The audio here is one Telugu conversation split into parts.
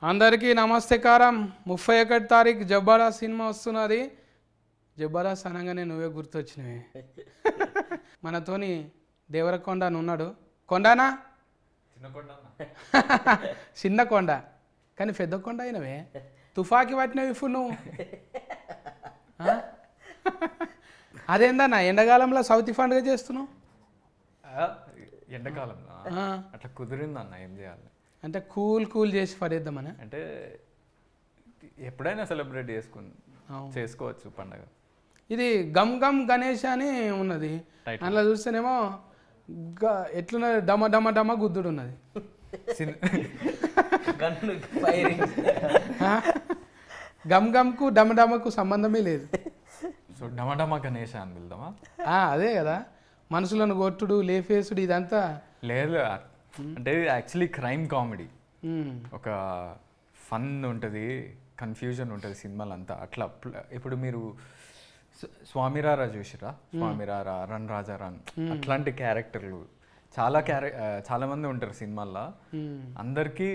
అందరికీ నమస్తేకారం. 31 తారీఖు జబర్దస్త్ సినిమా వస్తున్నది. జబర్దస్త్ అనగానే నువ్వే గుర్తొచ్చినవి. మనతోని దేవరకొండ అని ఉన్నాడు. కొండనా? చిన్న కొండ కానీ పెద్ద కొండ అయినవే. తుఫాకి పట్టినవి ఇప్పుడు నువ్వు. అదేందన్నా ఎండాకాలంలో సౌత్ పండుగ చేస్తున్నావు? ఎండాకాలంలో అట్లా కుదిరిందన్న, ఏం చేయాలి అంటే కూల్ చేసి పడేద్దామని. అంటే ఎప్పుడైనా సెలబ్రేట్ చేసుకోవచ్చు పండగ. ఇది గమ్ గమ్ గణేష్ అని ఉన్నది. అందులో చూస్తేనేమో ఎట్లున్నది, డమ డమ డమ గుద్దుడు ఉన్నది. గమ్ గమ్కు డమ డమకు సంబంధమే లేదు. సో డమడమ గణేష్ అని పిలుదామా? అదే కదా, మనుషులను కొట్టుడు లేఫేసుడు ఇదంతా లేదు. అంటే యాక్చువల్లీ క్రైమ్ కామెడీ, ఒక ఫన్ ఉంటుంది, కన్ఫ్యూజన్ ఉంటుంది సినిమాలంతా. అట్లా ఇప్పుడు మీరు స్వామిరారా చూసిరా? స్వామిరారా, రన్ రాజా రన్, అట్లాంటి క్యారెక్టర్లు చాలా మంది ఉంటారు సినిమాల్లో. అందరికీ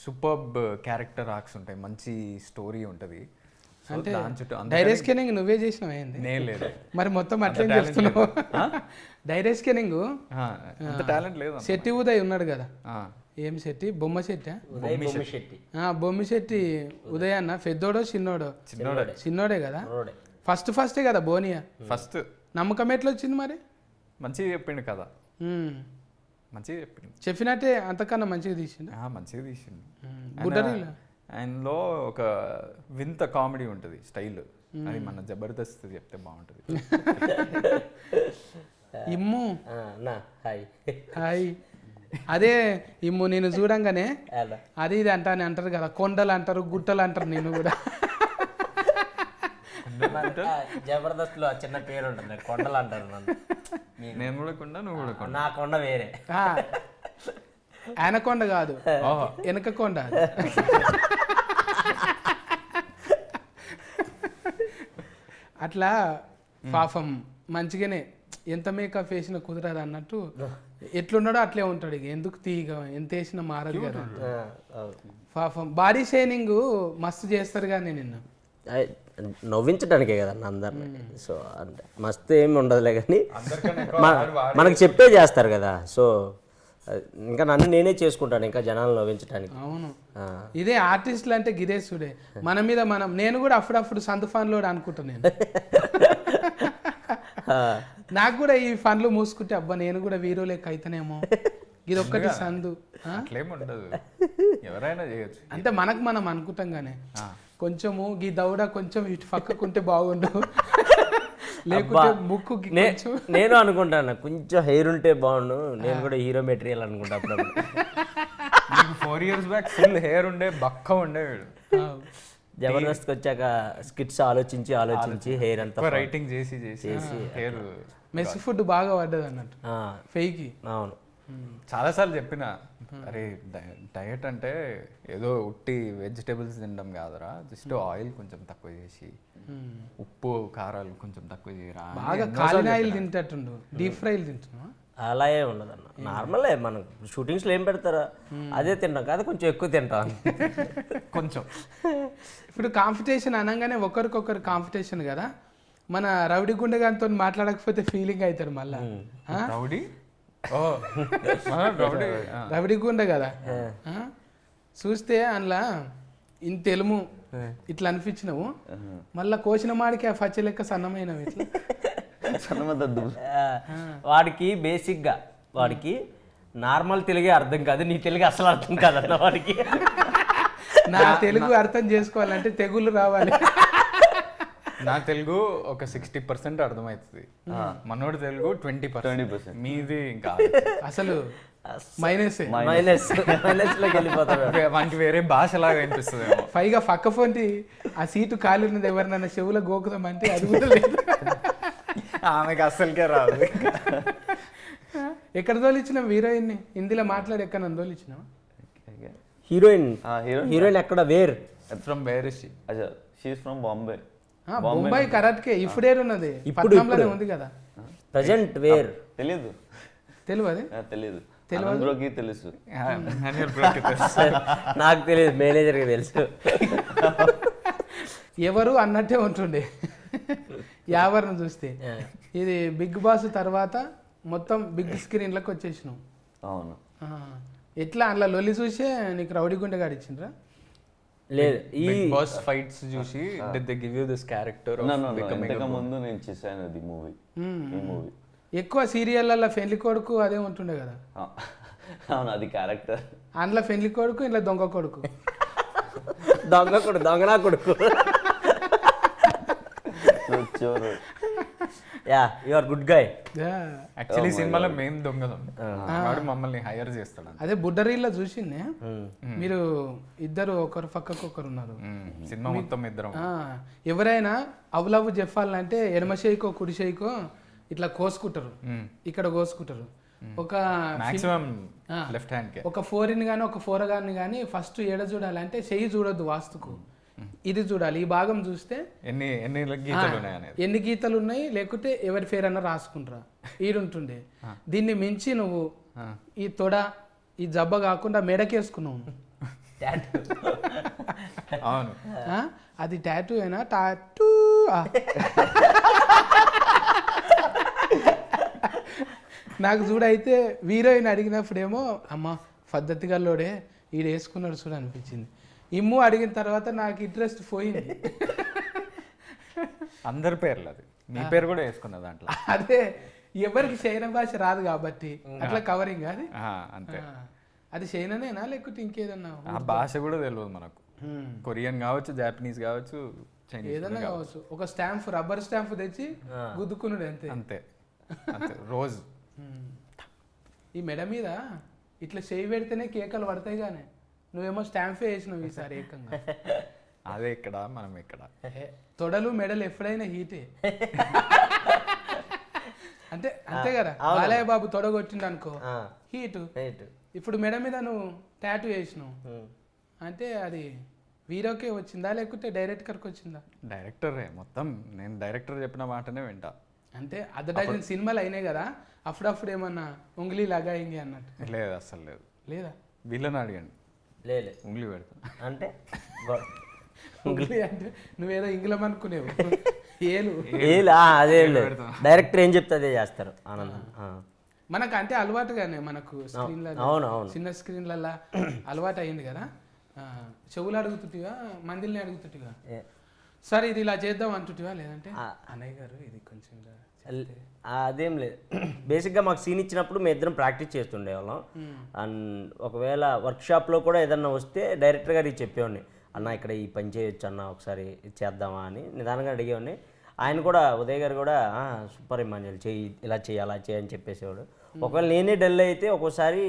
సూపర్బ్ క్యారెక్టర్ ఆర్క్స్ ఉంటాయి, మంచి స్టోరీ ఉంటుంది. అంటే డైరెక్ట్ స్కానింగ్ నువ్వే చేసినావు ఏంది? నేను లేదు మరి మొత్తం అట్లే చేస్తున్నావు. డైరెక్ట్ స్కానింగ్ టాలెంట్ లేదు. శెట్టి ఉదయ్ ఉన్నాడు కదా, ఏం శెట్టి? బొమ్మ శెట్టి, బొమ్మ శెట్టి ఉదయ్ అన్న. పెద్దోడో చిన్నోడో? చిన్నోడే కదా. ఫస్టే కదా బోనియా. ఫస్ట్ నమ్మకం ఎట్లా వచ్చింది మరి? మంచిగా చెప్పిండు కదా, మంచిగా చెప్పిండు. చెప్పినట్టే అంతకన్నా మంచిగా తీసిండు. మంచిగా తీసిండు. బుడ్డరీలో ఆయనలో ఒక వింత కామెడీ ఉంటుంది, స్టైల్. అది మన జబర్దస్త్ చెప్తే బాగుంటుంది. ఇమ్ము హాయ్. అదే ఇమ్ము నేను చూడంగానే అది ఇది అంటారు కదా, కొండలు అంటారు, గుట్టలు అంటారు. నేను కూడా జబర్దస్త్ లో చిన్న పేరు ఉంటుంది, కొండలు అంటారు నన్ను. నేను కూడా కొండ, నువ్వు కూడా కొండ. నా కొండ వేరే. ఆయన కొండ కాదు, వెనక కొండ. అట్లా పాపం మంచిగానే ఎంత మేకప్ వేసినా కుదరదు అన్నట్టు ఎట్లున్నాడో అట్లే ఉంటాడు. ఇక ఎందుకు తీగ ఎంత వేసినా మారదు కదా. పాపం బాడీ షైనింగ్ మస్తు చేస్తారు కానీ నిన్ను నవ్వించడానికే కదా అందరిని. సో అంటే మస్తు ఏమి ఉండదులే కానీ మనకు చెప్పే చేస్తారు కదా. సో ఇంకా నన్ను నేనే చేసుకుంటాను ఇంకా జనాలు నవ్వించడానికి. అవును, ఇదే ఆర్టిస్టులు అంటే గిరేశుడే. మన మీద నేను కూడా అప్పుడప్పుడు సందు ఫన్లో అనుకుంటాను. నేను నాకు కూడా ఈ ఫన్లు మూసుకుంటే అబ్బా నేను కూడా వీరో లెక్క అయితేనేమో, ఇది ఒక్కటి సందు. ఎవరైనా చేయొచ్చు అంటే మనకు మనం అనుకుంటాం కానీ కొంచెము ఈ దౌడ కొంచెం ఇటు పక్కకుంటే బాగుండు, లేకుంటే ముక్కు. నేను అనుకుంటాను కొంచెం హెయిర్ ఉంటే బాగుండు, నేను కూడా హీరో మెటీరియల్ అనుకుంటా. అప్పుడప్పుడు 4 years బ్యాక్ ఫుల్ హెయిర్ ఉండే, బక్క ఉండేవాడు. జబర్దస్త్కి వచ్చాక స్కిట్స్ ఆలోచించి హెయిర్ అంతా రైటింగ్ చేసి హెయిర్ మెస్సి ఫుడ్ బాగా పడ్డది అన్నట్టు ఫెయికి. అవును, చాలాసార్లు చెప్పిన, అరే డయట్ అంటే ఏదో ఉట్టి వెజిటేబుల్స్ తినడం కాదురా, జస్ట్ ఆయిల్ కొంచెం తక్కువ చేసి, ఉప్పు కారాలు కొంచెం తక్కువ చేయరా. బాగా కాలిన ఆయిల్ తింటట్టుండు, డీప్ ఫ్రైలు తింటున్నా. అలా ఏ ఉండదన్న, నార్మలే. మనం షూటింగ్స్లో ఏం పెడతారా అదే తింటాం కదా, కొంచెం ఎక్కువ తింటాం కొంచెం. ఇప్పుడు కాంపిటీషన్ అనగానే ఒకరికొకరు కాంపిటీషన్ కదా. మన రౌడీ గుండెగానితో మాట్లాడకపోతే ఫీలింగ్ అవుతాడు మళ్ళా. రవిడి గుండె కదా చూస్తే అందులో ఇంత తెలుము ఇట్లా అనిపించినావు, మళ్ళా కోసిన మాడికి ఆ పచ్చ లెక్క సన్నమైనవి. ఇట్లా వాడికి బేసిక్గా వాడికి నార్మల్ తెలుగే అర్థం కాదు, నీ తెలుగు అసలు అర్థం కాదన్న వాడికి. నా తెలుగు అర్థం చేసుకోవాలంటే తెగులు రావాలి. నా తెలుగు ఒక 60% అర్థమవుతుంది, మనోడు తెలుగు 20%. మీది ఇంకా అసలు మైనస్ లోకి వెళ్ళిపోతాడు. వానికి వేరే భాషలాగా అనిపిస్తుంది. పైగా పక్క పొంటి ఆ సీటు ఖాళీ ఉన్నది, ఎవరినైనా చెవులో గోకుదామంటే అది కూడా లేదు. ఆమెకి అస్సలకే రాదు. ఎక్కడ తోలిచ్చినావు హీరోయిన్ని? హిందీలో మాట్లాడి ఎక్కడ నన్ను తోలిచ్చినావు? హీరోయిన్ ఎక్కడ? From where is she? She is from Bombay. Bombay కరాట్కే ఇప్పుడే ఉన్నది, పట్నంలోనే ఉంది కదా ప్రజెంట్. వేర్ తెలియదు. తెలియదు ఆనంద్రోకి తెలుసు. మాన్యువల్ బ్రోకి తెలుసు. నాకు తెలియదు, మేనేజర్కి తెలుసు. ఎవరు అన్నట్టే ఉంటుండే యావర్ను చూస్తే. ఇది బిగ్ బాస్ తర్వాత మొత్తం బిగ్ స్క్రీన్లకు వచ్చేసినాం. అవును. ఆ, ఎట్లా అందులో లొల్లి చూసే నీకు రౌడీ గుండె గాడిచ్చిండ్రా? లేదు, ఈ బిగ్ బాస్ ఫైట్స్ చూసి did they give you this character of becoming a ఇంతకు bro? ముందు నేను చేశాను అది మూవీ. ఈ మూవీ ఎక్కువ సీరియళ్ళల్లో ఫెన్లి కొడుకు అదే ఉంటుండే కదా. అవును, అది క్యారెక్టర్. అందులో ఫెన్లి కొడుకు, ఇంట్లో దొంగ కొడుకు. దొంగనా కొడుకు. చోరు. Yeah, you are good guy. Actually సినిమాలో మేము దొంగలం, వాడు మమ్మల్ని హైర్ చేస్తాడు. అదే బుడ్డరీల్లో చూసిందే, మీరు ఇద్దరు ఒకరు పక్కకు ఒకరు ఉన్నారు. సినిమా మొత్తం ఇద్దరం. ఎవరైనా అవులవు చెప్పాలంటే ఎడమ చేయికో కుడి చేయికో ఇట్లా కోసుకుంటారు, ఇక్కడ కోసుకుంటారు. ఒక మాక్సిమం లెఫ్ట్ హ్యాండ్ కే. ఒక ఫోరిన్ కానీ ఒక ఫోరగాన్ని కానీ ఫస్ట్ ఏడ చూడాలంటే చెయ్యి చూడొద్దు వాస్తుకు, ఇది చూడాలి. ఈ భాగం చూస్తే ఎన్ని ఎన్ని గీతలు ఉన్నాయి అనేది, ఎన్ని గీతలు ఉన్నాయి, లేకుంటే ఎవరి పేరు అన్నా రాసుకుంటారా ఈడుంటుండే. దీన్ని మించి నువ్వు ఈ తొడ ఈ జబ్బ కాకుండా మెడకేసుకున్నావు. అవును. అది టాటూ అయినా టాటూ. నాకు చూడైతే హీరోయిన్ అడిగినప్పుడేమో అమ్మ పద్ధతి గల్లోడే ఈడు వేసుకున్నాడు చూడ అనిపించింది. ఇమ్ము అడిగిన తర్వాత నాకు ఇంట్రెస్ట్ పోయింది. అందరి పేర్లు, అది నీ పేరు కూడా వేసుకున్నా దాంట్లో. అదే ఎవరికి చైనా భాష రాదు కాబట్టి అట్లా కవరింగ్ అది. అంతే. అది చైనానేనా లేకపోతే ఇంకేదన్నా? ఆ భాష కూడా తెలియదు మనకు. కొరియన్ కావచ్చు, జాపనీస్ కావచ్చు, చైనీస్ ఏదన్నా కావచ్చు. ఒక స్టాంప్, రబ్బర్ స్టాంప్ తెచ్చి గుద్దుకున్నాడు అంతే. అంతే అంతే రోజు. ఈ మెడ మీద ఇట్లా చేయి పెడితేనే కేకలు పడతాయి కానీ నువ్వేమో స్టాంపే వేసినావు ఈసారి ఏకంగా. అదే ఇక్కడ మనం ఇక్కడ తొడలు మెడలు ఎప్పుడైనా హీటే అంటే అంతే కదా. బాలయ్య బాబు తొడ కొట్టిండు అనుకో హీటు. ఇప్పుడు మెడ మీద నువ్వు టాటూ వేసినావు అంటే అది హీరోకే వచ్చిందా లేకుంటే డైరెక్టర్కి వచ్చిందా? డైరెక్టరే మొత్తం. నేను డైరెక్టర్ చెప్పిన మాటనే వింటా. అంటే అర్ధ సినిమాలు అయినాయి కదా, అప్పుడప్పుడు ఏమన్నా ఉంగిలి లగాయింది అన్నట్టు? లేదు, అస్సలు లేదు. లేదా? వీళ్ళని అడిగండి. లేదు, ఉంగిలి పెడతా అంటే ఉంగిలి అంటే నువ్వేదో ఇంగ్లం అనుకునేవు. ఏలు అదే లేదు, డైరెక్టర్ ఏం చెప్తే అదే చేస్తారు. ఆనందం మనకు అంటే అలవాటుగానే మనకు స్క్రీన్లలో, చిన్న స్క్రీన్లలో అలవాటు అయింది కదా. చెవులు అడుగుతుంటివా మందిల్ని అడుగుతుంటివా? సరే ఇది ఇలా చేద్దాం అంటుంటివా లేదంటే అన్నయ్య గారు ఇది కొంచెం అదేం లేదు. బేసిక్గా మాకు సీన్ ఇచ్చినప్పుడు మేము ఇద్దరం ప్రాక్టీస్ చేస్తుండేవాళ్ళం. అండ్ ఒకవేళ వర్క్షాప్లో కూడా ఏదన్నా వస్తే డైరెక్టర్ గారికి చెప్పేవాడిని, అన్న ఇక్కడ ఈ పని చేయొచ్చు అన్న, ఒకసారి చేద్దామా అని నిదానంగా అడిగేవాడిని. ఆయన కూడా, ఉదయ్ గారు కూడా సూపర్ ఇమాన్యుల్ చెయ్యి, ఇలా చేయి అలా చేయి అని చెప్పేసేవాడు. ఒకవేళ నేనే డల్ అయితే ఒక్కోసారి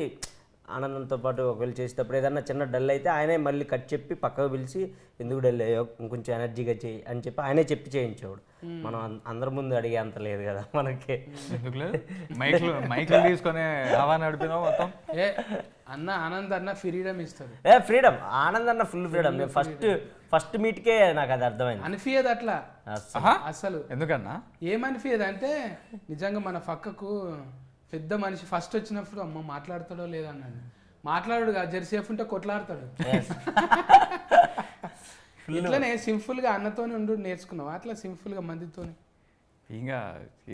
ఆనందంతో పాటు ఒకవేళ చేసేటప్పుడు ఏదన్నా చిన్న డల్ అయితే ఆయనే మళ్ళీ కట్ చెప్పి పక్కకు పిలిచి ఎందుకు డల్ అయ్యో ఇంకొంచెం ఎనర్జీగా చేయి అని చెప్పి ఆయనే చెప్పి చేయించేవాడు. మనం అందరి ముందు అడిగే అంత లేదు కదా మనకి. ఎందుకు లేదు, మైక్లు తీసుకొని హవా నడిపినావు మొత్తం. అన్న ఆనంద్ అన్న ఫ్రీడమ్ ఇస్తుంది. ఫ్రీడమ్, ఆనంద్ అన్న ఫుల్ ఫ్రీడమ్. నేను ఫస్ట్ మీట్కే నాకు అది అర్థమైంది. అనిపించదు అట్లా అసలు. ఎందుకన్నా ఏమనిపించదు అంటే నిజంగా మన పక్కకు పెద్ద మనిషి ఫస్ట్ వచ్చినప్పుడు అమ్మ మాట్లాడతాడో లేదా అన్నాడు. మాట్లాడు జెర్సేఫ్ ఉంటే కొట్లాడతాడు. ఇట్లనే సింపుల్ గా అన్నతోనే ఉండు నేర్చుకున్నావు, అట్లా సింపుల్ గా మందితో. ఇంకా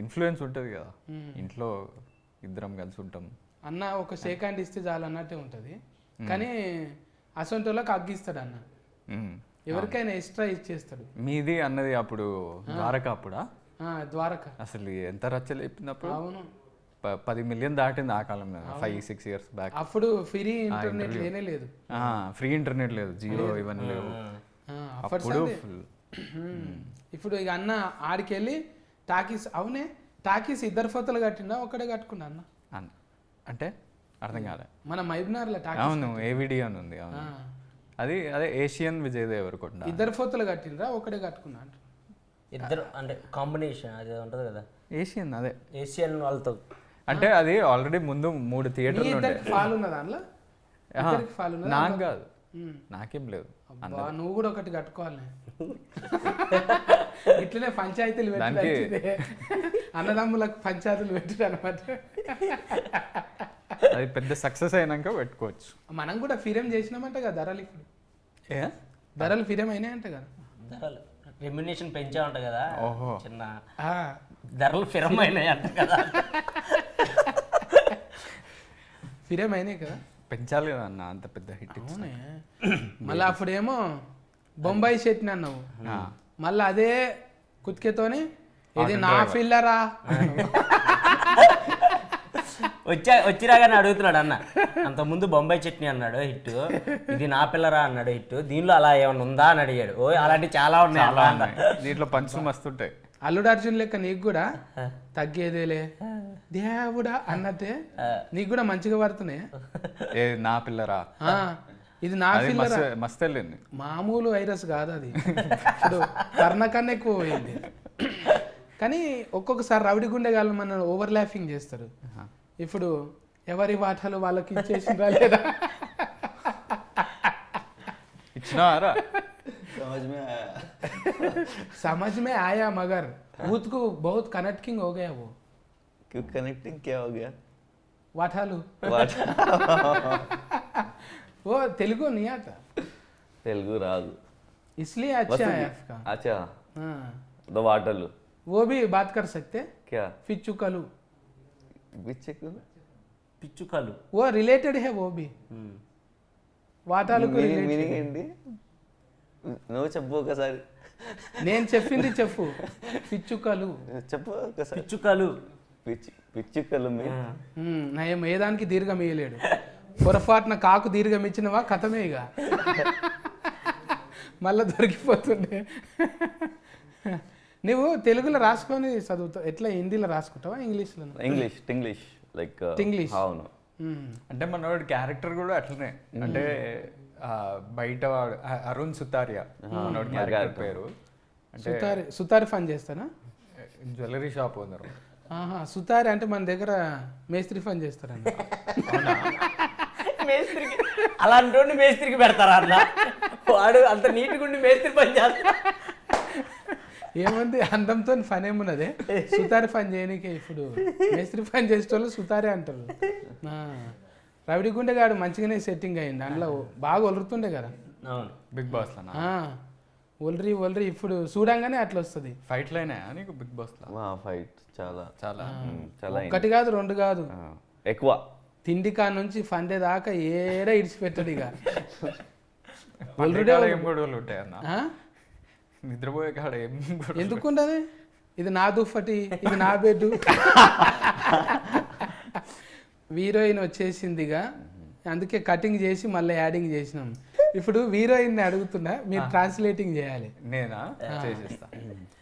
ఇన్ఫ్లుయెన్స్ ఉంటుంది కదా ఇంట్లో, ఇద్దరం కలిసి ఉంటాం. అన్న ఒక షేక్ హ్యాండ్ ఇస్తే చాలు అన్నట్టే ఉంటుంది. కానీ అసొంటోళ్ళకి అగ్గిస్తాడు అన్న, ఎవరికైనా ఎక్స్ట్రా ఇచ్చేస్తాడు. మీది అన్నది అప్పుడు ద్వారక, అప్పుడా ద్వారక అసలు ఎంత రచ్చలు చెప్పింది. అవును, 10 మిలియన్ దాటింది ఆ కాలంలో, 5-6 years బ్యాక్. అప్పుడు ఫ్రీ ఇంటర్నెట్ లేనే లేదు. ఫ్రీ ఇంటర్నెట్ లేదు, జియో ఇవన్నీ లేవు అప్పుడు. ఇప్పుడు ఇక అన్న ఆడికి వెళ్ళి టాకీస్, అవునే టాకీస్ ఇద్దరు ఫోటోలు కట్టిండా ఒకటే కట్టుకున్నా అన్న? అంటే అర్థం కాలే. మన మైబ్నార్లో టాకీస్. అవును, ఏవిడి అని ఉంది. అవును, అది అదే ఏషియన్ విజయ్ దేవరకొండ. ఇద్దరు ఫోటోలు కట్టిండ్రా ఒకటే కట్టుకున్నా? ఇద్దరు అంటే కాంబినేషన్ అది ఉంటుంది కదా, ఏషియన్. అదే ఏషియన్ వాళ్ళతో అంటే అది ఆల్రెడీ ముందు 3 థియేటర్లు ఉండే. ఫాల్ ఉన్నదా దాంట్లో? నాకు కాదు, నాకేం లేదు. నువ్వు కూడా ఒకటి కట్టుకోవాలి. ఇట్లనే పంచాయతీలు పెట్టి అన్నదమ్ములకు పంచాయతీలు పెట్టు అనమాట. అది పెద్ద సక్సెస్ అయినాక పెట్టుకోవచ్చు. మనం కూడా ఫిరేం చేసినామంట కదా ధరలు, ఇప్పుడు ధరలు ఫిరేం అయినాయంట కదా. ధరలు రెమ్యునేషన్ పెంచా ఉంటా కదా, ఓహో. చిన్న ఆ, ధరలు ఫిరం అయినాయి అంట కదా. ఫిరేం అయినాయి కదా. పెంచాలి కదా అన్న, అంత పెద్ద హిట్. అవునే. మళ్ళీ అప్పుడేమో బొంబాయి షెట్ని అన్నావు, మళ్ళీ అదే కుత్కెతోని ఇది నా ఫిల్లరా వచ్చిరాగానే అడుగుతున్నాడు అన్న. అంతకుముందు బొంబాయి చట్నీ అన్నాడు హిట్, ఇది నా పిల్లరా అన్నాడు హిట్, దీనిలో అలా ఏమన్నా ఉందా అని అడిగాడు. ఓ అలాంటివి చాలా ఉన్నాయి అలా అన్నాయి. దీంట్లో పంచులు మస్తుంటాయి. అల్లుడు అర్జున్ లెక్క నీకు కూడా తగ్గేదేలే దేవుడా అన్నట్టే నీకు కూడా మంచిగా పడుతున్నాయి. ఏ నా పిల్లరా, ఇది నా ఫిల్లరా మస్తు వెళ్ళింది. మామూలు వైరస్ కాదు అది, ఇప్పుడు కర్ణ కన్నా ఎక్కువ పోయింది. కానీ ఒక్కొక్కసారి రౌడి గుండెగాళ్ళు మన ఓవర్ ల్యాఫింగ్ చేస్తారు. ఇప్పుడు ఎవరి వాటాలు వాళ్ళకి ఇచ్చేసిందా లేదా, ఇచ్చినారా? समझ में आया मगर भूत को बहुत कनेक्टिंग हो गया वो. क्यों कनेक्टिंग क्या हो गया? वाठालू What? वो तेलुगु नहीं आता तेलुगु राग इसलिए अच्छा है आपका. अच्छा, हाँ, दो वाटलू वो भी बात कर सकते. क्या पिच्चुकलू పిచ్చుకలు वो रिलेटेड है, वो भी వాటాలకు మీనింగ్ ఏంటి? నువ్వు చెప్పు ఒకసారి. నేను చెప్పింది చెప్పు. పిచ్చుకలు చెప్పు ఒకసారి. పిచ్చుకలు పిచ్చుకలు నయం ఏదానికి దీర్ఘం ఇయ్యలేడు. పొరపాటున కాకు దీర్ఘం ఇచ్చినవా కథమే ఇక మళ్ళా దొరికిపోతుండే. నువ్వు తెలుగులో రాసుకొని చదువుతావు ఎట్లా, హిందీలో రాసుకుంటావా ఇంగ్లీష్లో? English like English. అవును. అంటే మనోడి క్యారెక్టర్ కూడా అట్లనే, అంటే బయట వాడు అరుణ్ సుతారియా మనోడి క్యారెక్టర్ పేరు. సుతారి సుతారి ఫన్ చేస్తానా? Jewellery shop owner. ఆహా, సుతారి అంటే మన దగ్గర మేస్త్రి ఫన్ చేస్తారండి. మేస్త్రికి అలాంటి మేస్త్రికి పెడతారా అన్న? వాడు అంత నీట్గా ఉండి మేస్త్రి పని చేస్తా. ఏముంది అందంతో ఫన్ ఏమున్నదే, సుతారి ఫన్ చేయనీకే. ఇప్పుడు మేస్త్రి ఫన్ చేసేటోళ్ళు సుతారే అంటారు. రవిడి గుండెగాడు మంచిగానే సెట్టింగ్ అయ్యింది, అందులో బాగా ఒలురుతుండే కదా బిగ్ బాస్ లో. ఒలరి ఇప్పుడు చూడంగానే అట్లా వస్తుంది. ఫైట్లు అయినాయా నీకు బిగ్ బాస్ లో? ఫైట్ చాలా చాలా చాలా ఒకటి కాదు రెండు కాదు, ఎక్కువ. తిండి కా నుంచి ఫండే దాకా ఏడ ఇడిచిపెట్టాడు ఇక. ఏం గొడవలు ఉంటాయి అన్న? నిద్రపోయే కాడ ఏం ఎందుకుండదు, ఇది నా దుప్పటి, ఇది నా బెడ్. హీరోయిన్ వచ్చేసిందిగా, అందుకే కటింగ్ చేసి మళ్ళీ యాడింగ్ చేసినాం. ఇప్పుడు హీరోయిన్ అడుగుతున్నా, మీరు ట్రాన్స్లేటింగ్ చేయాలి. నేనా చేసేస్తా,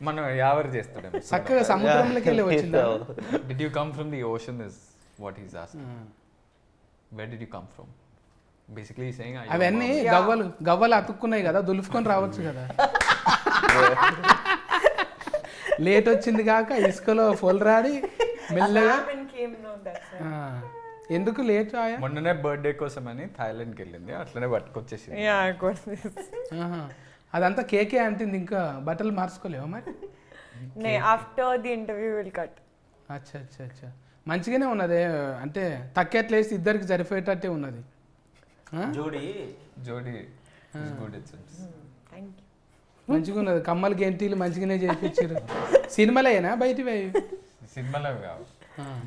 మనం ఎవరు చేస్తాడు. చక్కగా సముద్రంలోకి వెళ్ళి వచ్చిందా? Did you come from the ocean is what he's asking. Where did you come from? Basically he's saying అవన్నీ గవ్వలు అతుక్కున్నాయి కదా, దులుపుకొని రావచ్చు కదా. లేట్ వచ్చింది కాక ఇసుకలో పొలరాడి మెల్లగా. ఎందుకు లేట్ ఆయా? మొన్ననే బర్త్డే కోసం అని థాయిలాండ్కి వెళ్ళింది, అట్లనే పట్టుకొచ్చేసింది. అదంతా కేకే అంటుంది, ఇంకా బట్టలు మార్చుకోలేవా మరి? After the interview will cut. అచ్చా అచ్చా అచ్చా, మంచిగానే ఉన్నది. అంటే తక్కెట్లేసి ఇద్దరికి సరిపోయేటట్టే ఉన్నది. జోడి గుడ్ ఇట్స్ మంచిగా ఉన్నది. కమ్మలు గెంటీలు మంచిగానే చేయించారు. సినిమాలేనా బయటివి? సినిమాలో కావు,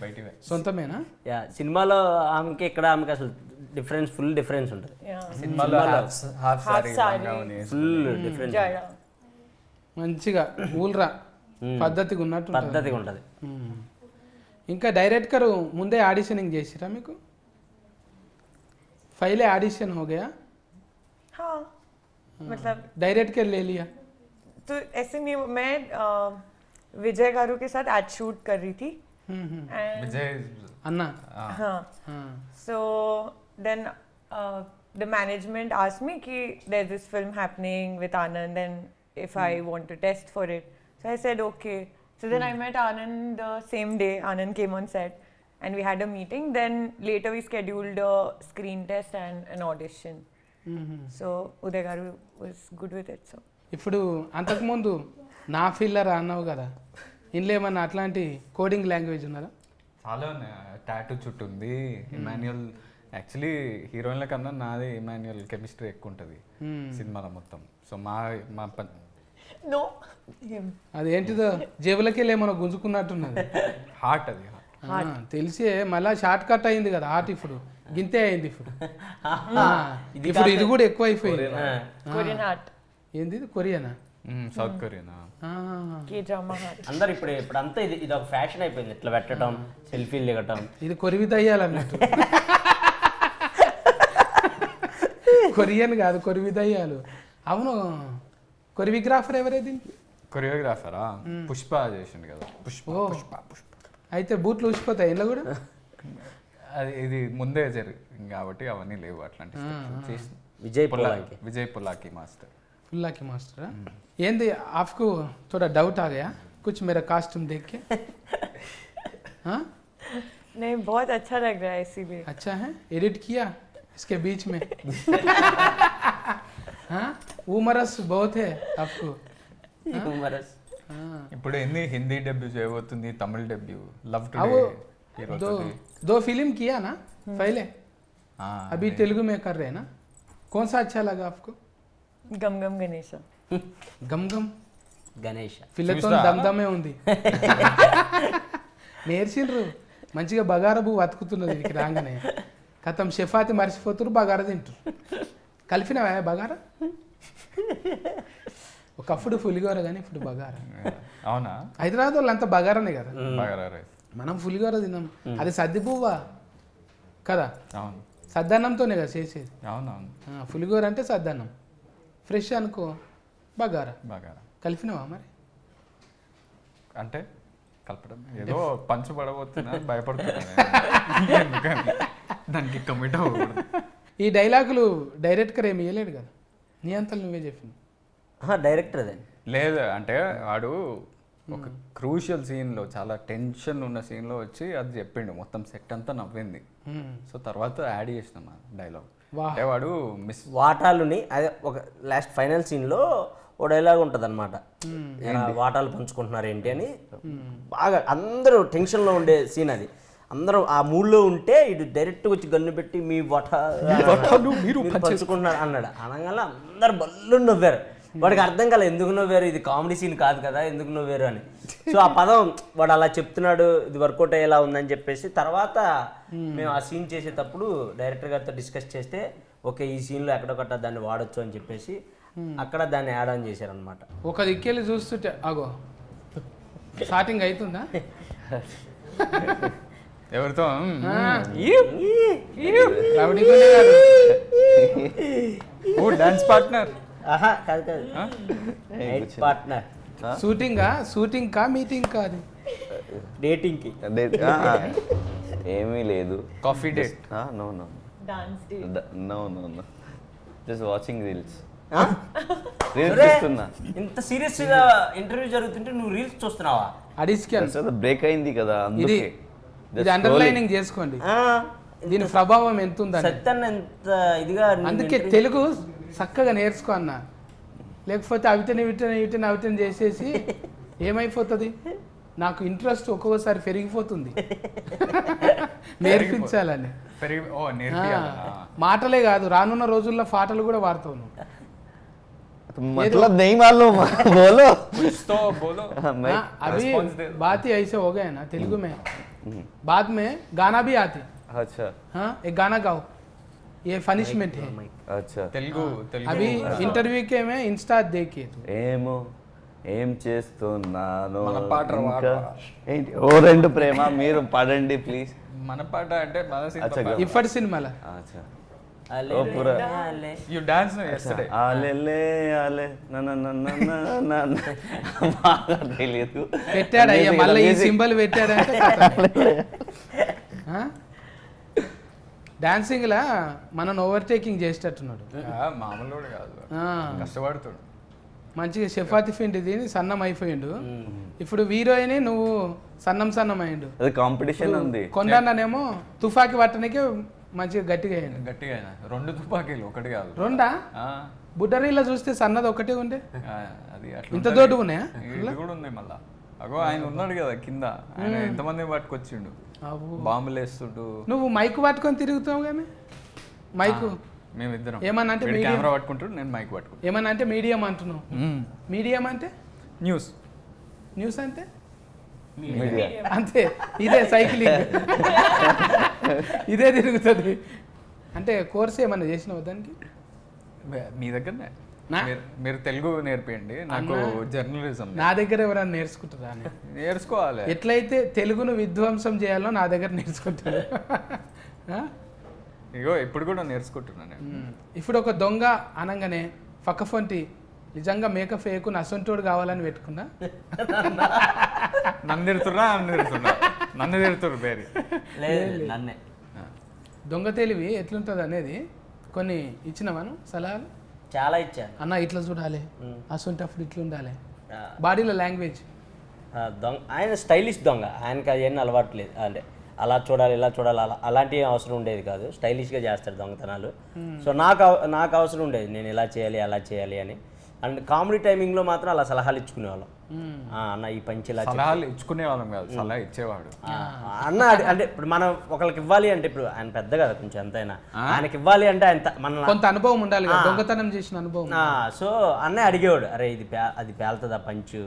బయటివే. సొంతమేనా? యా, సినిమాలో ఆమెకి ఇక్కడ ఆమెకి అసలు ఫుల్ డిఫరెన్స్ ఉంటుంది. సినిమాలో ఫుల్ డిఫరెన్స్, మంచిగా ఊల్రా పద్ధతిగా ఉన్నట్టు పద్ధతిగా ఉంటుంది. ఇంకా డైరెక్టర్ ముందే ఆడిషనింగ్ చేసిరా మీకు? पहले ऑडिशन हो गया? हाँ, मतलब डायरेक्ट कर ले लिया? तो ऐसे नहीं, मैं विजय गारू के साथ एड शूट कर रही थी. विजय अन्ना? हाँ. So then the management asked me कि there's this film happening with Anand and if I want to test for it. So I said okay. So then I met Anand the same day. Anand came on set. And we had a meeting. Then later we scheduled a screen test and an audition. So Uday garu was good with it. So ఇప్పుడు అంతకుముందు నా ఫిల్లర్ అన్నావు కదా, ఇందులో ఏమన్నా అట్లాంటి కోడింగ్ లాంగ్వేజ్ ఉన్నదా? చాలా టాటూ చుట్టూ ఉంది. ఇమాన్యుయల్ యాక్చువల్లీ హీరోయిన్ల కన్నా నాది ఇమాన్యుయల్ కెమిస్ట్రీ ఎక్కువ ఉంటుంది సినిమాలో మొత్తం. సో మా మా No, him. అదేంటిదో జేబులకి వెళ్ళి ఏమన్నా గుంజుకున్నట్టున్నది. హార్ట్ అది. తెలిసే మళ్ళా షార్ట్ కట్ అయింది కదా హార్ట్, ఇప్పుడు గింతే అయింది ఇప్పుడు. ఇప్పుడు ఇది కూడా ఎక్కువ అయిపోయింది. Korean heart. ఏంది ఇది కొరియానా? సౌత్ కొరియానా? K-drama heart. అందరు ఇప్పుడంతా ఇది ఒక ఫ్యాషన్ అయిపోయింది, ఇట్లా పెట్టడం, సెల్ఫీలు దిగటం. ఇది కొరివి దయ్యాలన్నట్టు. కొరియన్ కాదు, కొరివి దయ్యాలు. అవును, కొరియోగ్రాఫర్ ఎవరేది? కొరియోగ్రాఫరా పుష్ప చేసిండు కదా. పుష్ప పుష్ప పుష్ప. అయితే బూట్లు ఊసిపోతాయి ఇంట్లో కూడా. అది ఇది ముందే జరిగింది కాబట్టి అవన్నీ లేవు అట్లాంటి చేసి. విజయ్ పుల్లాకి మాస్టర్. पुल्ला की मास्टर ఏంది आपको थोड़ा डाउट आ गया कुछ मेरा कास्ट्यूम देख के? हाँ नहीं, बहुत अच्छा लग रहा है इसीलिए. अच्छा है, एडिट किया इसके बीच में? हाँ उमरस बहुत है आपको. हाँ ఇప్పుడు హిందీ డెబ్యూ చేయబోతుంది, తమిళ డెబ్యూ లవ్ अब టుడే दो फिल्म किया ना पहले, अभी तेलुगु में कर रहे हैं ना. कौन सा अच्छा लगा आपको? गम गम गणेशा. गम गम గణేష్ పిల్లతో దమ్దమే ఉంది. నేర్చిండ్రు మంచిగా బగారా పువ్వు అతుకుతున్నది వీడికి రాగానే. కథం షెఫాతి మర్చిపోతురు, బగారా తింటారు. కలిపినవా బగారా? ఒకప్పుడు పులిగోర కానీ ఇప్పుడు బగారా. అవునా? హైదరాబాద్ వాళ్ళు అంతా బగారానే కదా, బగారా రైస్. మనం పులిగోర తిన్నాం. అది సద్ది పువ్వా కదా, అవును సద్దన్నంతోనే కదా చేసేది. అవునవును. పులిగోర అంటే సద్దన్నం, ఫ్రెష్ అనుకో బగారా. బగారా కలిపినవా మరి? అంటే కలపడం ఏదో పంచు పడబోతున్నా భయపడుతున్నాను ఎందుకని దానికి కమిట్ అవ్వకూడదు. ఈ డైలాగులు డైరెక్టర్ ఏమి ఇవ్వలేడు కదా, నీ అంతలు నువ్వే చెప్పినావు. డైరెక్టర్ అదే లేదు అంటే వాడు ఒక క్రూషియల్ సీన్లో, చాలా టెన్షన్ ఉన్న సీన్లో వచ్చి అది చెప్పిండు, మొత్తం సెట్ అంతా నవ్వింది. సో తర్వాత యాడ్ చేసినాం డైలాగ్. అంటే వాడు మిస్ వాటాలుని అదే ఒక లాస్ట్ ఫైనల్ సీన్లో ఓ డైలాగ్ ఉంటుంది అనమాట, వాటాలు పంచుకుంటున్నారు ఏంటి అని. బాగా అందరూ టెన్షన్లో ఉండే సీన్ అది. అందరూ ఆ మూడ్లో ఉంటే ఇటు డైరెక్ట్గా వచ్చి గన్ను పెట్టి మీ వాటాలు మీరు పంచుకుంటున్నారు అన్నాడు. అనగానే అందరు బల్లు నవ్వారు. వాడికి అర్థం కాలేదు ఎందుకు నవ్వారు, ఇది కామెడీ సీన్ కాదు కదా, ఎందుకు నవ్వారు అని. సో ఆ పదం వాడు అలా చెప్తున్నాడు, ఇది వర్కౌట్ అయ్యేలా ఉందని చెప్పేసి తర్వాత మేము ఆ సీన్ చేసేటప్పుడు డైరెక్టర్ గారితో డిస్కస్ చేస్తే ఓకే ఈ సీన్లో ఎక్కడొకట దాన్ని వాడచ్చు అని చెప్పేసి అక్కడ దాన్ని యాడ్ ఆన్ చేశారనమాట. ఒక దిక్కెళ్ళి చూస్తుంటే అగో స్టార్టింగ్ అవుతుందా? ఎవరితో రౌడీగానే కాదు. ఓ డాన్స్ పార్ట్నర్. ఆహా కాదు కాదు, నైట్ పార్ట్నర్. షూటింగ్ కా మీటింగ్ కా? అది డేటింగ్కి ఏమీ లేదు. Coffee date. No no Dance date. No no no just watching reels. ఇంత సీరియస్ గా ఇంటర్వ్యూ జరుగుతుంటే నువ్వు రీల్స్ చూస్తున్నావా? అడిస్కెల్ బ్రేక్ అయింది కదా ఇది, ఇది అండర్లైనింగ్ చేసుకోండి దీని ప్రభావం ఎంత ఉందని. సత్యాన్ని ఎంత ఇదిగా అందుకే తెలుగు చక్కగా నేర్చుకో అన్న, లేకపోతే అవిటని చేసేసి ఏమైపోతుంది. నాకు ఇంట్రెస్ట్ ఒక్కొక్కసారి పెరిగిపోతుంది నేర్పించాలని. మాటలే కాదు, రానున్న రోజుల్లో పాటలు కూడా వాడతావు నువ్వు. मतलब नहीं मालूम बोलो कुछ तो बोलो. अभी बात ही ऐसे हो गए ना तेलुगु में, बाद में गाना भी आते. अच्छा हाँ एक गाना गाओ, ये पनिशमेंट है. अच्छा తెలుగు अभी इंटरव्यू के में इंस्टा देखिए तो ఏమో ఏం చేస్తున్నాను మన పాట ఇంకా ఏంటి ఓ రెండు ప్రేమ మీరు పాడండి ప్లీజ్. మన పాట అంటే మన అచ్చా ఇప్పటి సినిమాల అచ్చా అలే ఓ పూరా అలే. You dance yesterday. ఆలే ఆలే బాగా తెలియదు. పెట్టాడు అయ్యా మళ్ళీ ఈ సింబల్ పెట్టాడంటే డాన్సింగ్ లా మనం ఓవర్టేకింగ్ చేసేటట్టున్నాడు. మామూలు కాదు, ఆ, కష్టపడుతాడు. మంచిగా చపాతి పిండి తిని సన్నం అయిపోయిండు. ఇప్పుడు హీరోయిన్ నువ్వు సన్నం అయ్యిండు. అది కాంపిటీషన్ ఉంది. కొండనేమో తుఫాకి పట్టడానికి మంచిగా గట్టిగా అయ్యిండు. గట్టిగా అయినా 2 తుపాకీలు ఒకటి కాదు. రెండా? ఆ, బుడ్డరీలో చూస్తే సన్నది ఒకటే ఉండే, అది అట్లా ఇంత ఉంటది. దొడ్డు ఉన్నాయా? ఇది కూడా ఉంది మళ్ళా. అగో ఆయన ఉన్నాడు కదా కింద, ఆయన ఎంతమంది పట్టుకొచ్చిండు, అబ్బో. బాంబులు వేస్తుండు. నువ్వు మైక్ పట్టుకొని తిరుగుతావు కానీ మైకు మేమిద్దరం ఏమన్నా అంటే మీడియం కెమెరా పట్టుకుంటాడు, నేను మైక్ పట్టుకుంటాను. ఏమన్నా అంటే మీడియం అంటున్నావు. మీడియం అంటే న్యూస్ న్యూస్ అంటే మీడియా. అంతే, ఇదే సైక్లింగ్ ఇదే తిరుగుతుంది. అంటే కోర్స్ ఏమన్నా చేసినావు దానికి? మీ దగ్గరనే నా? మీరు తెలుగు నేర్పియండి నాకు, జర్నలిజం నా దగ్గర ఎవరైనా నేర్చుకుంటారా అని. నేర్చుకోవాలి. ఎట్లయితే తెలుగును విధ్వంసం చేయాలో నా దగ్గర నేర్చుకుంటారు. ఆ? ఇగో ఇప్పుడు కూడా నేర్చుకుంటున్నాను నేను. ఇప్పుడు ఒక దొంగ అనగానే ఫకఫొంటి నిజంగా మేకప్ ఫేకు నసంటోడు కావాలని పెట్టుకున్నా. నన్ను తిడుతుర్రు పేరు. లేదు నన్నే. దొంగ తెలివి ఎట్లుంటుంది అనేది కొన్ని ఇచ్చినామను సలహాలు. చాలా ఇచ్చాను. అన్న ఇట్లా చూడాలి, అసంటప్పుడు ఇట్లా ఉండాలి, బాడీలో లాంగ్వేజ్. దొంగ ఆయన స్టైలిష్ దొంగ, ఆయనకి అవన్నీ అలవాటు లేదు. అంటే అలా చూడాలి ఇలా చూడాలి అలాంటి అవసరం ఉండేది కాదు. స్టైలిష్గా చేస్తాడు దొంగతనాలు. సో నాకు అవసరం ఉండేది, నేను ఇలా చేయాలి అలా చేయాలి అని. అండ్ కామెడీ టైమింగ్లో మాత్రం అలా సలహాలు ఇచ్చుకునేవాళ్ళం. అన్న ఈ పంచి ఇలా సలహాలు ఇచ్చుకునే వాళ్ళం కాదు, సలహా ఇచ్చేవాడు. అన్న అంటే ఇప్పుడు మనం ఒకరికి ఇవ్వాలి అంటే, ఇప్పుడు ఆయన పెద్ద కదా కొంచెం ఎంతైనా, ఆయనకి ఇవ్వాలి అంటే ఆయన మన కొంత అనుభవం ఉండాలి కదా, దొంగతనం చేసిన అనుభవం. సో అన్నయ్య అడిగేవాడు, అరే ఇది అది పేలుతుందా పంచు,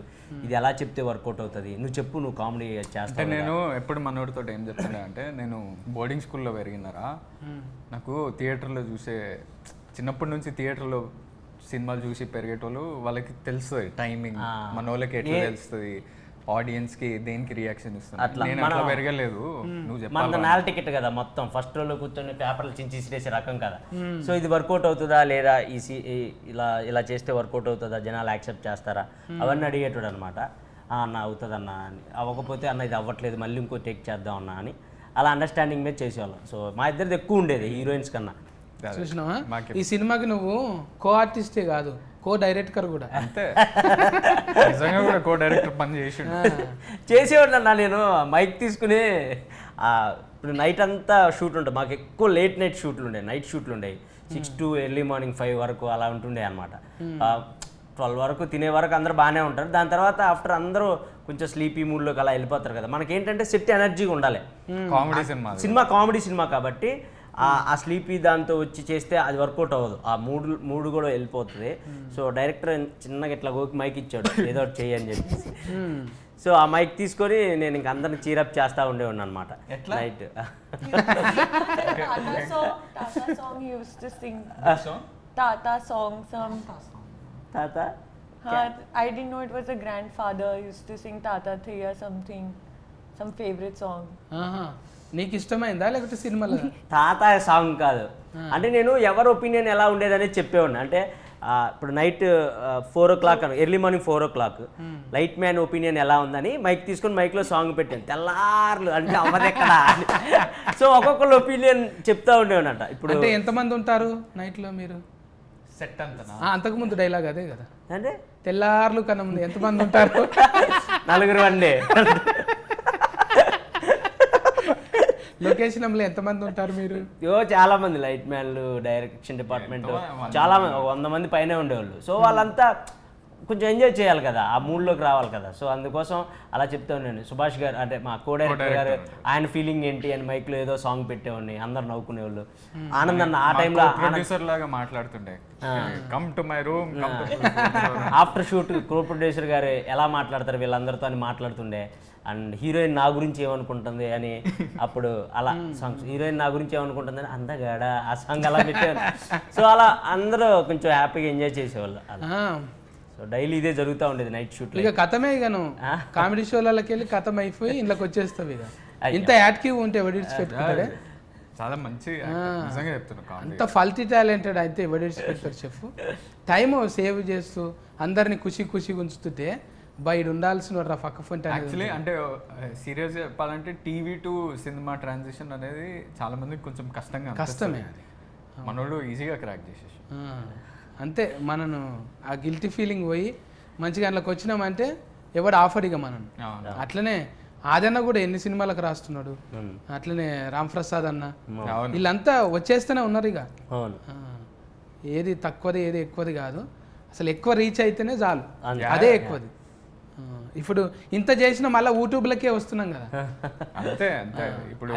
ఇది ఎలా చెప్తే వర్కౌట్ అవుతుంది, నువ్వు చెప్పు, నువ్వు కామెడీ అంటే చేస్తావు. నేను ఎప్పుడు మనోడితో ఏం చెప్తున్నా అంటే, నేను బోర్డింగ్ స్కూల్లో పెరిగినారా, నాకు థియేటర్లో చూసే చిన్నప్పటి నుంచి థియేటర్లో సినిమాలు చూసి పెరిగేటోళ్ళు వాళ్ళకి తెలుస్తుంది టైమింగ్, మన వాళ్ళకి ఎట్లా తెలుస్తుంది, ఆడియన్స్ కి దేనికి రియాక్షన్ ఇస్తుంది. నేను అట్లా పెరగలేదు, నువ్వు మన చెప్పాలి. నేల టికెట్ కదా మొత్తం, ఫస్ట్ రోజు కూర్చొని పేపర్లు చించి ఇసిరేసే రకం కదా. సో ఇది వర్కౌట్ అవుతుందా లేదా, ఇలా ఇలా చేస్తే వర్కౌట్ అవుతుందా, జనాలు యాక్సెప్ట్ చేస్తారా, అవన్నీ అడిగేటాడు అనమాట. అన్న అవుతుందన్న అని, అవ్వకపోతే అన్న ఇది అవ్వట్లేదు మళ్ళీ ఇంకో టేక్ చేద్దాం అన్న అని, అలా అండర్స్టాండింగ్ మీద చేసేవాళ్ళం. సో మా ఇద్దరిది ఎక్కువ ఉండేది హీరోయిన్స్ కన్నా. చూసినావా, ఈ సినిమాకి నువ్వు కో ఆర్టిస్టే కాదు, కో డైరెక్టర్ కూడా. అంతే, నిజంగా కూడా కో డైరెక్టర్ పని చేసేవాడు అన్న. నేను మైక్ తీసుకుని ఇప్పుడు నైట్ అంతా షూట్ ఉంటుంది, మాకు ఎక్కువ లేట్ నైట్ షూట్లు ఉండేవి, నైట్ షూట్లు ఉండేవి. 6 to ఎర్లీ మార్నింగ్ 5 వరకు అలా ఉంటుండే అనమాట. 12 వరకు తినే వరకు అందరూ బాగానే ఉంటారు. దాని తర్వాత ఆఫ్టర్ అందరూ కొంచెం స్లీపీ మూడ్లోకి అలా వెళ్ళిపోతారు కదా. మనకేంటంటే సెట్ ఎనర్జీగా ఉండాలి. కామెడీ సినిమా కామెడీ సినిమా కాబట్టి ఆ స్లీపీ దాంతో వచ్చి చేస్తే అది వర్కౌట్ అవ్వదు, ఆ మూడు కూడా వెళ్ళిపోతుంది. సో డైరెక్టర్ చిన్నగా ఇట్లా గోకి మైక్ ఇచ్చాడు, ఏదో ఒకటి చెయ్యి అని చెప్పేసి. సో ఆ మైక్ తీసుకొని నేను ఇంక అందరిని చీరప్ చేస్తూ ఉండేవాడిని అనమాట night. Tata song he used to sing. Tata song, తాత I didn't know it was a grandfather. He used to sing Tata Thaya something, some favorite song. నీకు ఇష్టమైందా లేకపోతే సినిమాలో? తాత సాంగ్ కాదు, అంటే నేను ఎవరి ఒపీనియన్ ఎలా ఉండేదనేది చెప్పేవాడిని. అంటే ఇప్పుడు night 4 o'clock early morning 4 o'clock light man opinion ఎలా ఉందని మైక్ తీసుకొని మైక్లో సాంగ్ పెట్టాను. తెల్లార్లు అంటే అవ్వదెక్కడ. సో ఒక్కొక్కరు ఒపీనియన్ చెప్తా ఉండేవాడంట. ఇప్పుడు అంటే ఎంతమంది ఉంటారు నైట్లో మీరు? సెట్ అంతనా? అంతకుముందు డైలాగ్ అదే కదా, అంటే తెల్లార్లు కన్నా ముందు ఎంతమంది ఉంటారు? 4 అండి. లొకేషన్లో ఎంతమంది ఉంటారు మీరు? చాలా మంది లైట్ మ్యాన్లు, డైరెక్షన్ డిపార్ట్మెంట్ చాలా మంది, 100 మంది పైనే ఉండేవాళ్ళు. సో వాళ్ళంతా కొంచెం ఎంజాయ్ చేయాలి కదా, ఆ మూడ్లోకి రావాలి కదా. సో అందుకోసం అలా చెప్తా ఉన్నాను. సుభాష్ గారు అంటే మా కో డైరెక్టర్ గారు, ఆయన ఫీలింగ్ ఏంటి అని మైక్లో ఏదో సాంగ్ పెట్టేవాడిని, అందరు నవ్వుకునేవాళ్ళు. ఆనంద్ అన్న ఆ టైంలో ప్రొడ్యూసర్ లాగా మాట్లాడుతుండే, come to my room, after shoot co producer గారు ఎలా మాట్లాడతారు వీళ్ళందరితో అని మాట్లాడుతుండే. అండ్ హీరోయిన్ నా గురించి ఏమనుకుంటుంది అని, అప్పుడు అలా సాంగ్స్, హీరోయిన్ నా గురించి ఏమనుకుంటుంది అని అందగాడ ఆ సాంగ్ అలా పెట్టేవాళ్ళు. సో అలా అందరూ కొంచెం హ్యాపీగా ఎంజాయ్ చేసేవాళ్ళు. సో డైలీ ఇదే జరుగుతూ ఉండేది నైట్ షూట్. ఇక కథమే, ఇక నువ్వు కామెడీ షోలకి వెళ్ళి కథం అయిపోయి ఇంట్లోకి వచ్చేస్తావు. ఇక ఇంత యాక్టివ్ ఉంటే ఎవడిడ్స్ పెట్టుకుంటాడే. చాలా మంచి, నిజంగా చెప్తున్నా, అంత ఫల్టీ టాలెంటెడ్ అయితే ఎవడిడ్స్ పెడతారు చెప్పు. టైం సేవ్ చేస్తూ అందరినీ ఖుషిగా ఉంచుతుంటే బయట ఉండాల్సిన ఫక్కఫంటే. యాక్చువల్లీ అంటే సీరియస్ చెప్పాలంటే టీవీ టు సినిమా ట్రాన్సిషన్ అనేది చాలా మందికి కొంచెం కష్టమే అది. మనోడు ఈజీగా క్రాక్ చేసేసి అంతే. మనను ఆ గిల్టీ ఫీలింగ్ పోయి మంచిగా అందులోకి వచ్చినామంటే ఎవడు ఆఫర్ ఇక మనం. అట్లనే ఆదన్న కూడా ఎన్ని సినిమాలకు రాస్తున్నాడు, అట్లనే రామ్ ప్రసాద్ అన్న, వీళ్ళంతా వచ్చేస్తూనే ఉన్నారు. ఇక ఏది తక్కువది ఏది ఎక్కువది కాదు, అసలు ఎక్కువ రీచ్ అయితేనే చాలు, అదే ఎక్కువది. ఇప్పుడు ఇంత చేసినా మళ్ళీ యూట్యూబ్లకే వస్తున్నాం కదా. అంతే అంతే. ఇప్పుడు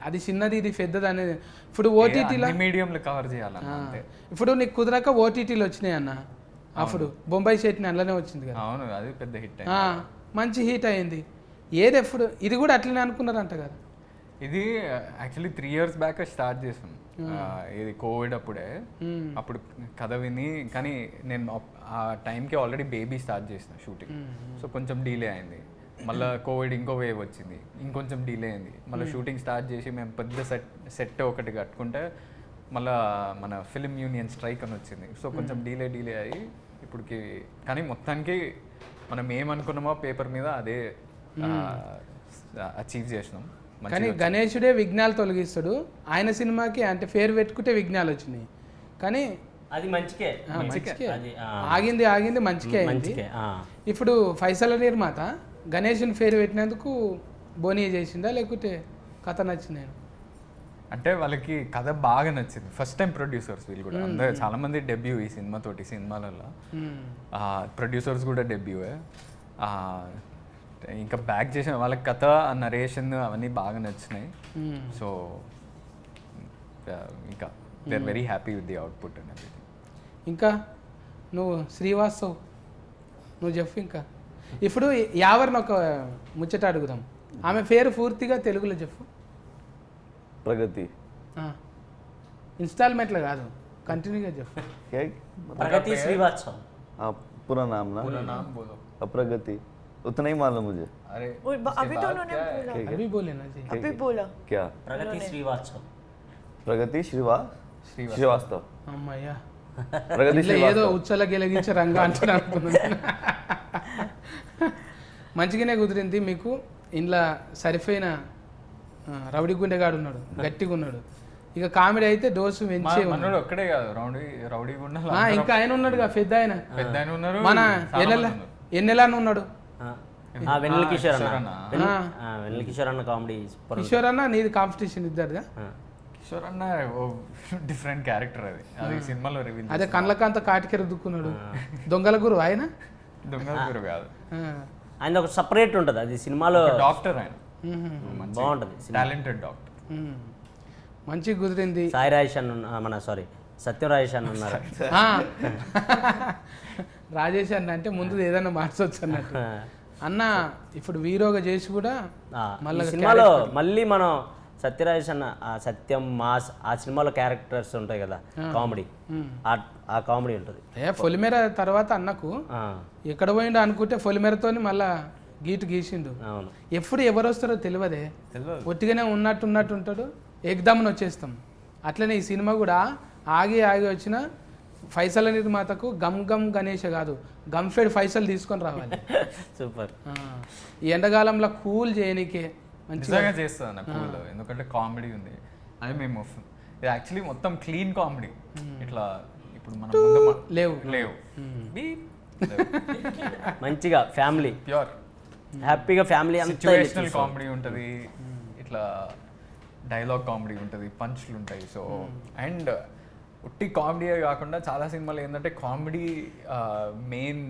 అది చిన్నది ఇది పెద్దది అనేది. ఇప్పుడు ఓటీటీలో మీడియంలో కవర్ చేయాలన్న అంతే. ఇప్పుడు నీకు కుదరక ఓటీటీలు వచ్చినాయి అన్న. అప్పుడు బొంబాయి చట్నీ అందులోనే వచ్చింది కదా. అవును, అది పెద్ద హిట్. మంచి హిట్ అయింది. ఏది ఎప్పుడు ఇది కూడా అట్లనే అనుకున్నారంట కదా. ఇది యాక్చువల్లీ 3 years బ్యాక్ స్టార్ట్ చేసాం. ఇది కోవిడ్ అప్పుడే. అప్పుడు కథ విని, కానీ నేను ఆ టైంకి ఆల్రెడీ బేబీ స్టార్ట్ చేసిన షూటింగ్. సో కొంచెం డిలే అయింది. మళ్ళీ కోవిడ్ ఇంకో వేవ్ వచ్చింది, ఇంకొంచెం డిలే అయింది. మళ్ళీ షూటింగ్ స్టార్ట్ చేసి మేము పెద్ద సెట్ ఒకటి కట్టుకుంటే మళ్ళీ మన ఫిలిం యూనియన్ స్ట్రైక్ అని వచ్చింది. సో కొంచెం డిలే అయ్యి ఇప్పటికి, కానీ మొత్తానికి మనం ఏమనుకున్నామో పేపర్ మీద అదే అచీవ్ చేసినాం. కానీ గణేశుడే విఘ్నాలు తొలగిస్తాడు. ఆయన సినిమాకి అంటే పేరు పెట్టుకుంటే విఘ్నాలు వచ్చినాయి, కానీ అది మంచికే. ఆగింది మంచికే అయింది. ఇప్పుడు ఫైసల నిర్మాత గణేషుని పేరు పెట్టినందుకు బోనీ చేసిందా లేకుంటే కథ నచ్చింది? అంటే వాళ్ళకి కథ బాగా నచ్చింది. ఫస్ట్ టైం ప్రొడ్యూసర్స్ వీళ్ళు కూడా. అందరూ చాలా మంది డెబ్యూ ఈ సినిమాలలో. ప్రొడ్యూసర్స్ కూడా డెబ్యూయే. ఇంకా బ్యాక్ చేసిన వాళ్ళకి కథ, నరేషన్ అవన్నీ బాగా నచ్చినాయి. సో ఇంకా they are very happy with the output and everything. ఇంకా నువ్వు శ్రీవాస్తవ్ నువ్వు చెప్పు. ఇంకా ఇప్పుడు యావర్ని ఒక ముచ్చట అడుగుదాం. ఆమె పేరు పూర్తిగా తెలుగులో చెప్పు. प्रगति. ఇన్స్టాల్మెంట్లో కాదు, కంటిన్యూగా చెప్పు. क्या प्रगति श्रीवास्तव. हाँ, पूरा नाम ना. पूरा नाम बोलो. प्रगति उतना ही मालूम मुझे. अरे अभी तो उन्होंने बोला. अभी बोले ना जी. अभी बोला. क्या? प्रगति श्रीवास्तव. प्रगति श्रीवास्तव. అమ్మయ్యా, प्रगति ఇట్లా ఏదో ఉచ్చల గెలిగించే రంగా అంటున్నా అనుకున్నాను. మంచిగానే కుదిరింది మీకు. ఇంట్లో సరిపోయిన రౌడీ గుండెగాడు ఉన్నాడు, గట్టిగా ఉన్నాడు. ఇక కామెడీ అయితే డోసు పెంచే మనోడు ఒక్కడే కాదు, రౌడీ గుండాలు ఇంకా ఆయన ఉన్నాడుగా, పెద్ద ఆయన ఉన్నారు. మన ఎన్నెలా ఉన్నాడు. వెన్నెల కిషోర్ అన్న. వెన్నెల కిషోర్ అన్న కామెడీ. కిషోర్ అన్న నీది కాంపిటీషన్ ఇద్దరుగా. కిషోర్ అన్న డిఫరెంట్ క్యారెక్టర్ అది సినిమాలో రివీల్. అదే కళ్ళకంత కాటికెర దుక్కున్నాడు. దొంగల గురు ఆయన. దొంగల గురు కాదు, ఆయన ఒక సపరేట్ ఉంటుంది అది సినిమాలో. డాక్టర్ ఆయన, బాగుంటుంది. Talented doctor. మంచి కుదిరింది. సాయి రాజేష్ అన్న సత్యం రాజేష్ అన్న ఉన్నారు. రాజేష్ అన్న అంటే ముందు ఏదైనా మార్చవచ్చు అన్నట్టు. అన్న ఇప్పుడు హీరోగా చేసి కూడా మళ్ళీ సినిమాలో మళ్ళీ మనం సత్యరాజేష్ అన్న సత్యం మాస్ ఆ సినిమాలో క్యారెక్టర్స్ ఉంటాయి కదా, కామెడీ, ఆ కామెడీ ఉంటుంది. పొలిమేర తర్వాత అన్నకు ఎక్కడ పోయిండో అనుకుంటే పొలిమేరతోని మళ్ళా గీసిండు. ఎప్పుడు ఎవరు వస్తారో తెలియదే, ఒట్టిగానే ఉన్నట్టు ఉంటాడు, ఎగ్దామని వచ్చేస్తాం. అట్లనే ఈ సినిమా కూడా ఆగి వచ్చిన ఫైసల నిర్మాతకు గమ్ గణేష కాదు, గంఫెడ్ ఫైసల్ తీసుకొని రావాలి. సూపర్. ఈ ఎండాకాలంలో కూల్ చేయనికే మంచిగా చేస్తుంది అన్న కూల్, ఎందుకంటే కామెడీ ఉంది. అది మేము ఇది యాక్చువల్లీ మొత్తం క్లీన్ కామెడీ. ఇట్లా ఇప్పుడు మనం లేవు మంచిగా ఫ్యామిలీ ప్యూర్ హ్యాపీగా ఫ్యామిలీ సిచ్యువేషనల్ కామెడీ ఉంటుంది, ఇట్లా డైలాగ్ కామెడీ ఉంటుంది, పంచ్లు ఉంటాయి. సో అండ్ ఉట్టి కామెడీ కాకుండా చాలా సినిమాలు ఏంటంటే కామెడీ మెయిన్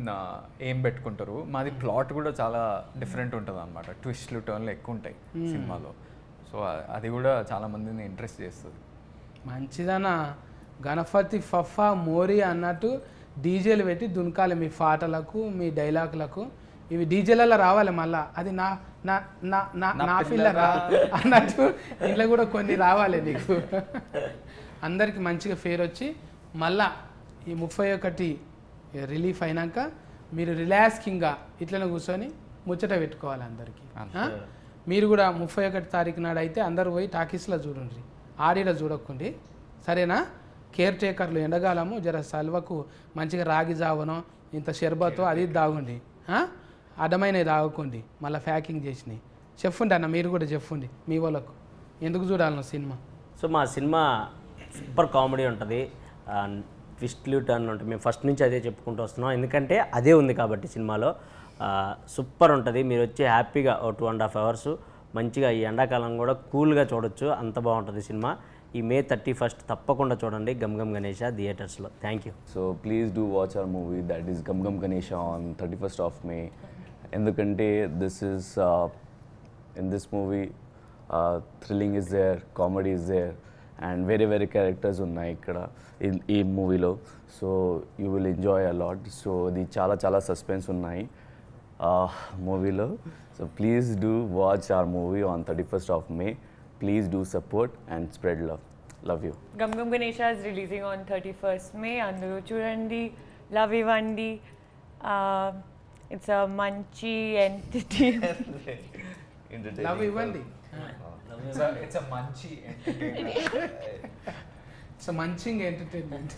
ఏం పెట్టుకుంటారు. మాది ప్లాట్ కూడా చాలా డిఫరెంట్ ఉంటుంది అనమాట, ట్విస్ట్లు టర్న్లు ఎక్కువ ఉంటాయి సినిమాలో. సో అది కూడా చాలా మందిని ఇంట్రెస్ట్ చేస్తుంది. మంచిదనా. గణపతి ఫఫా మోరీ అన్నట్టు డీజేలు పెట్టి దునకాలి మీ పాటలకు మీ డైలాగులకు. ఇవి డీజేలలో రావాలి మళ్ళా. అది నా నా నా నా నా పిల్లరా అన్నట్టు ఇంట్లో కూడా కొన్ని రావాలి నీకు. అందరికి మంచిగా ఫేర్ వచ్చి మళ్ళా ఈ 31 రిలీఫ్ అయినాక మీరు రిలాక్సింగ్గా ఇట్లనే కూర్చొని ముచ్చట పెట్టుకోవాలి అందరికీ. మీరు కూడా 31 తారీఖు నాడు అయితే అందరూ పోయి టాకీస్లో చూడండి, ఆడిలో చూడకండి, సరేనా? కేర్ టేకర్లు ఎండగాలము జర సల్వకు మంచిగా రాగి జావనో ఇంత షర్బతో అది తాగుండి, అడ్డమైనవి తాగకండి, మళ్ళీ ప్యాకింగ్ చేసినాయి. చెప్పండి అన్న, మీరు కూడా చెప్పండి మీ వాళ్ళకు ఎందుకు చూడాలన్న సినిమా. సో మా సినిమా సూపర్ కామెడీ ఉంటుంది, ట్విస్ట్లు టర్న్ ఉంటుంది. మేము ఫస్ట్ నుంచి అదే చెప్పుకుంటూ వస్తున్నాం, ఎందుకంటే అదే ఉంది కాబట్టి సినిమాలో. సూపర్ ఉంటుంది. మీరు వచ్చి హ్యాపీగా 2.5 hours మంచిగా ఈ ఎండాకాలం కూడా కూల్గా చూడొచ్చు, అంత బాగుంటుంది సినిమా. ఈ May 31 తప్పకుండా చూడండి గమ్ గణేష థియేటర్స్లో. Thank you. So please do watch our movie, that is Gum Ganesha on 31st of May. ఎందుకంటే this is in this movie thrilling is there, comedy is there, and వేరే వేరే క్యారెక్టర్స్ ఉన్నాయి ఇక్కడ ఈ మూవీలో. So you will enjoy a lot. So ఇది చాలా చాలా సస్పెన్స్ ఉన్నాయి మూవీలో. So please do watch our movie on 31st of May. Please do support and spread love. Love you. Gum Gum Ganesha is releasing on 31st May. Andaru chudandi, love ivandi. It's a munchy entity. Love ఇవ్వండి, ఇట్స్ అ మంచి it's munching entertainment.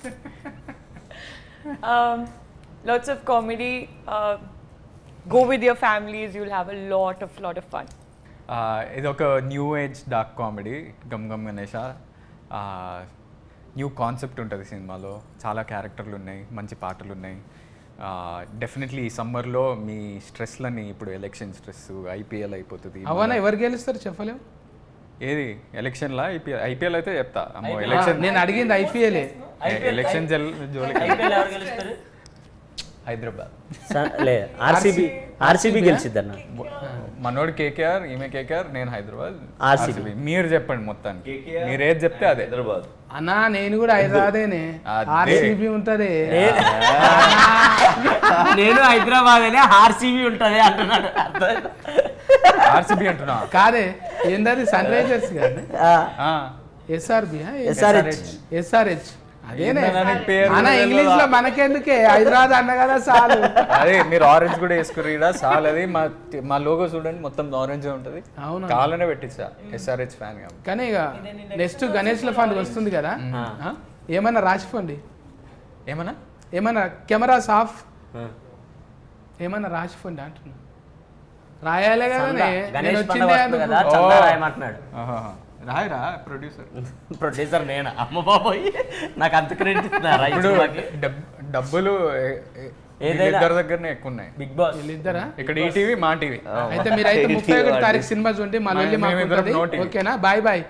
Lots of comedy. Go with your families. You'll have a lot of fun. ఇది ఒక new age dark comedy Gam Gam Ganesha. New concept ఉంటుంది సినిమాలో, చాలా క్యారెక్టర్లు ఉన్నాయి, మంచి పాటలు ఉన్నాయి. డెఫినెట్లీ ఈ సమ్మర్లో మీ స్ట్రెస్లని, ఇప్పుడు ఎలక్షన్ స్ట్రెస్, ఐపీఎల్ అయిపోతుంది. అవనా ఎవరు గెలుస్తారు చెప్పలేము. ఏది ఎలక్షన్లా? ఐపీఎల్ అయితే చెప్తా. అమ్మో ఎలక్షన్ నేను అడిగింది ఐపీఎల్. ఎలక్షన్ జోలికి హైదరాబాద్ ఆర్సీబీ గెలిచిద్ది అన్న. మనోడు కేకేఆర్, ఈమె కేకేఆర్, నేను హైదరాబాద్, ఆర్సీబీ. మీరు చెప్పండి మొత్తానికి, మీరు ఏది చెప్తే అదే. హైదరాబాద్ అన్నా నేను కూడా హైదరాబాదేనే, అదే. ఆర్సీబీ ఉంటది. నేను హైదరాబాద్ అనే ఆర్సీబీ ఉంటది అంటున్నాడు. ఆర్సీబీ అంటున్నా కాదే ఏందది, సన్ రైజర్స్ కాదు, ఎస్ఆర్బి, ఎస్ఆర్హెచ్ అదేనే పేరు అన్న. ఇంగ్లీష్ లో మనకెందుకే, హైదరాబాద్ అన్న కదా చాలు. అదే మీరు ఆరెంజ్ కూడా వేసుకుర్రు ఈడ చాలు. అది మా లోగో చూడండి, మొత్తం ఆరెంజ్ ఉంటుంది. అవునా? కావాలనే పెట్టించా, ఎస్ఆర్హెచ్ ఫ్యాన్ కాబట్టి. కానీ ఇక నెక్స్ట్ గణేష్ల పండుగ వస్తుంది కదా, ఏమన్నా రాసిపోండి. ఏమన్నా కెమెరాస్ ఆఫ్, ఏమన్నా రాసిపోండి అంటున్నా. రాయాలే కదా, నేను వచ్చిందే అందుకు. రాయరా ప్రొడ్యూసర్? ప్రొడ్యూసర్ నేనా? అమ్మ బాబోయ్, నాకు అంత క్రెడిట్ ఇస్తున్నారా? ఇప్పుడు డబ్బులు ఇద్దరి దగ్గరనే ఎక్కువ ఉన్నాయి. బిగ్ బాస్ వీళ్ళిద్దరా? ఇక్కడ ఈటీవీ, మా టీవీ. అయితే మీరైతే 31వ తారీఖు సినిమా చూడండి, మళ్ళీ ఓకేనా? Bye bye.